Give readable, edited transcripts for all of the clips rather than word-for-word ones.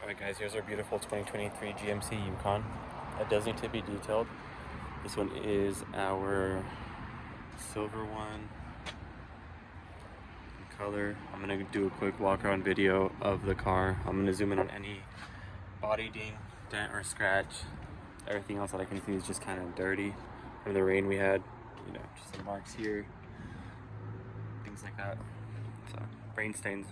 Alright guys, here's our beautiful 2023 GMC Yukon. That does need to be detailed. This one is our silver one in color. I'm going to do a quick walk around video of the car. I'm going to zoom in on any body ding, dent or scratch. Everything else that I can see is just kind of dirty from the rain we had. You know, just some marks here, things like that. So, rain stains.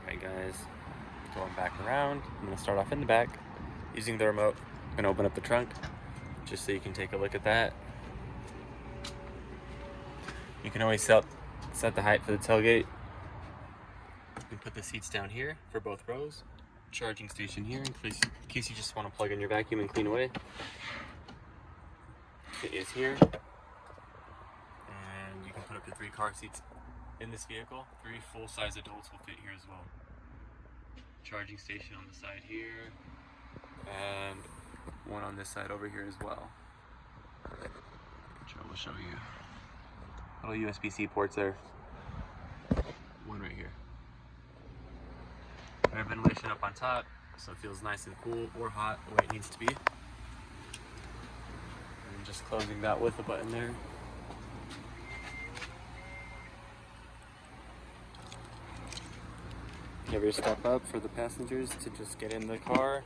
Alright guys, going back around. I'm going to start off in the back using the remote. I'm going to open up the trunk just so you can take a look at that. You can always set the height for the tailgate. You can put the seats down here for both rows. Charging station here in case you just want to plug in your vacuum and clean away. It is here. And you can put up to 3 car seats in this vehicle. 3 full-size adults will fit here as well. Charging station on the side here, and one on this side over here as well, which I will show you. Little USB-C ports there. One right here. Air ventilation up on top, so it feels nice and cool or hot the way it needs to be. And just closing that with a button there. You have your step up for the passengers to just get in the car.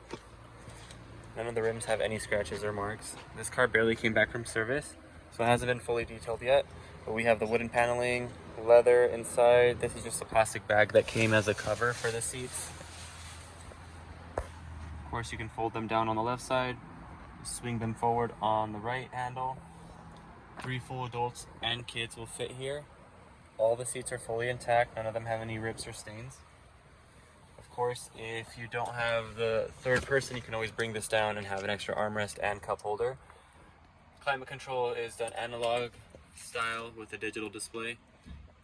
None of the rims have any scratches or marks. This car barely came back from service, so it hasn't been fully detailed yet. But we have the wooden paneling, leather inside. This is just a plastic bag that came as a cover for the seats. Of course, you can fold them down on the left side, swing them forward on the right handle. 3 full adults and kids will fit here. All the seats are fully intact. None of them have any rips or stains. Of course, if you don't have the third person, you can always bring this down and have an extra armrest and cup holder. Climate control is done analog style with a digital display,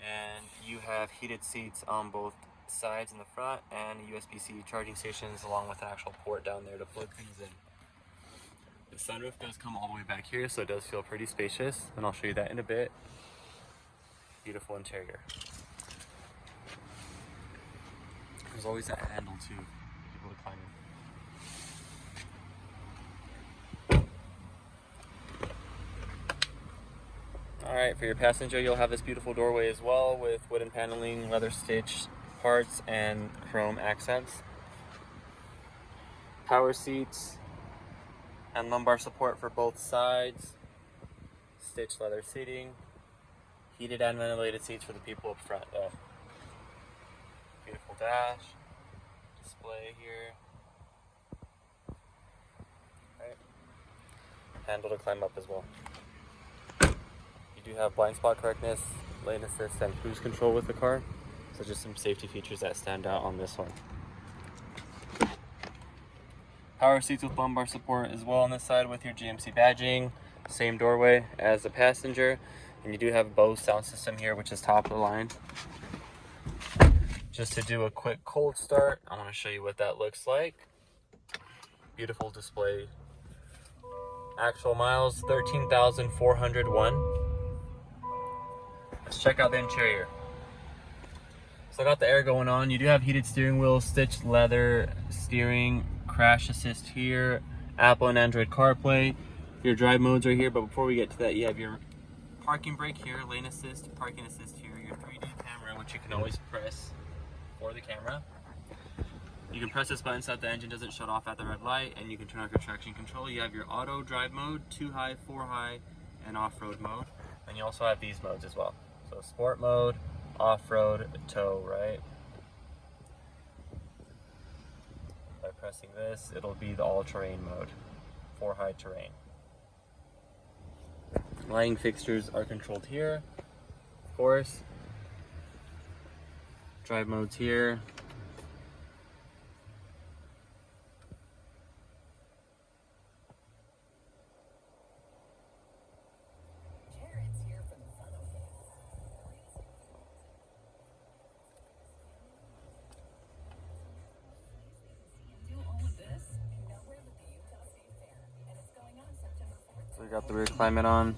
and you have heated seats on both sides in the front and USB-C charging stations along with an actual port down there to plug things in. The sunroof does come all the way back here, so it does feel pretty spacious, and I'll show you that in a bit. Beautiful interior. There's always that handle too, for people to climb in. Alright, for your passenger, you'll have this beautiful doorway as well with wooden paneling, leather stitch parts, and chrome accents. Power seats and lumbar support for both sides. Stitched leather seating. Heated and ventilated seats for the people up front though. Beautiful dash, display here. Right. Handle to climb up as well. You do have blind spot correctness, lane assist, and cruise control with the car. So just some safety features that stand out on this one. Power seats with lumbar support as well on this side with your GMC badging. Same doorway as the passenger. And you do have Bose sound system here, which is top of the line. Just to do a quick cold start, I want to show you what that looks like. Beautiful display. Actual miles, 13,401. Let's check out the interior. So I got the air going on. You do have heated steering wheel, stitched leather steering, crash assist here, Apple and Android CarPlay. Your drive modes are here, but before we get to that, you have your parking brake here, lane assist, parking assist here, your 3D camera, which you can always press for the camera. You can press this button so that the engine doesn't shut off at the red light, and you can turn off your traction control. You have your auto drive mode, 2 high, 4 high, and off-road mode. And you also have these modes as well. So sport mode, off-road, tow, right? By pressing this, it'll be the all-terrain mode, 4 high terrain. Lighting fixtures are controlled here, of course. Drive modes here. we got the rear climate on.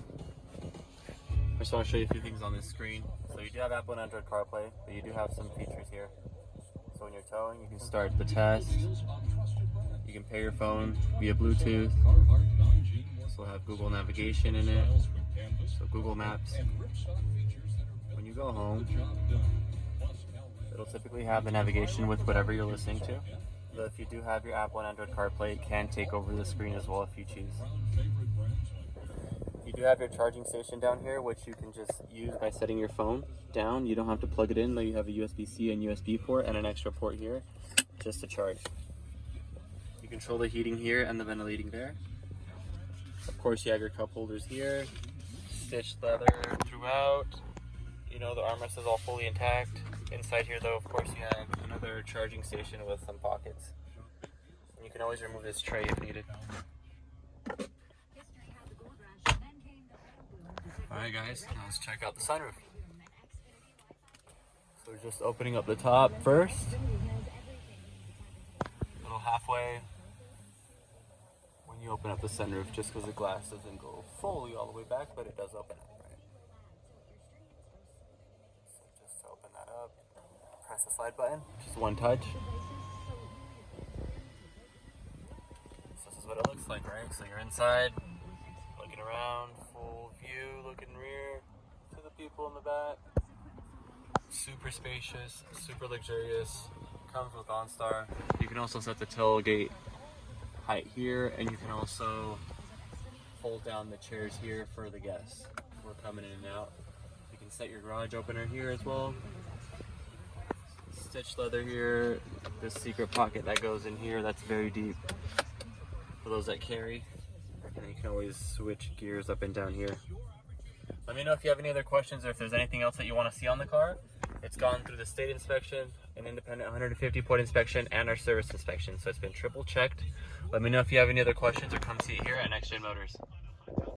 I just want to show you a few things on this screen. So you do have Apple and Android CarPlay, but you do have some features here. So when you're towing, you can start the test. You can pair your phone via Bluetooth. This will have Google navigation in it, so Google Maps. When you go home, it'll typically have the navigation with whatever you're listening to. But if you do have your Apple and Android CarPlay, it can take over the screen as well if you choose. You do have your charging station down here, which you can just use by setting your phone down. You don't have to plug it in, though you have a USB-C and USB port and an extra port here just to charge. You control the heating here and the ventilating there. Of course, you have your cup holders here, stitched leather throughout. You know, the armrest is all fully intact. Inside here, though, of course, you have another charging station with some pockets. And you can always remove this tray if needed. Alright guys, now let's check out the sunroof. So we're just opening up the top first. A little halfway when you open up the sunroof, just because the glass doesn't go fully all the way back, but it does open up, right? So just to open that up, press the slide button, just one touch. So this is what it looks like, right? So you're inside, looking around, full view, looking rear to the people in the back. Super spacious, super luxurious, comes with OnStar. You can also set the tailgate height here, and you can also fold down the chairs here for the guests who are coming in and out. You can set your garage opener here as well. Stitched leather here, this secret pocket that goes in here that's very deep for those that carry. And you can always switch gears up and down here. Let me know if you have any other questions or if there's anything else that you want to see on the car. It's gone through the state inspection, an independent 150-point inspection, and our service inspection. So it's been triple checked. Let me know if you have any other questions or come see it here at Next Gen Motors.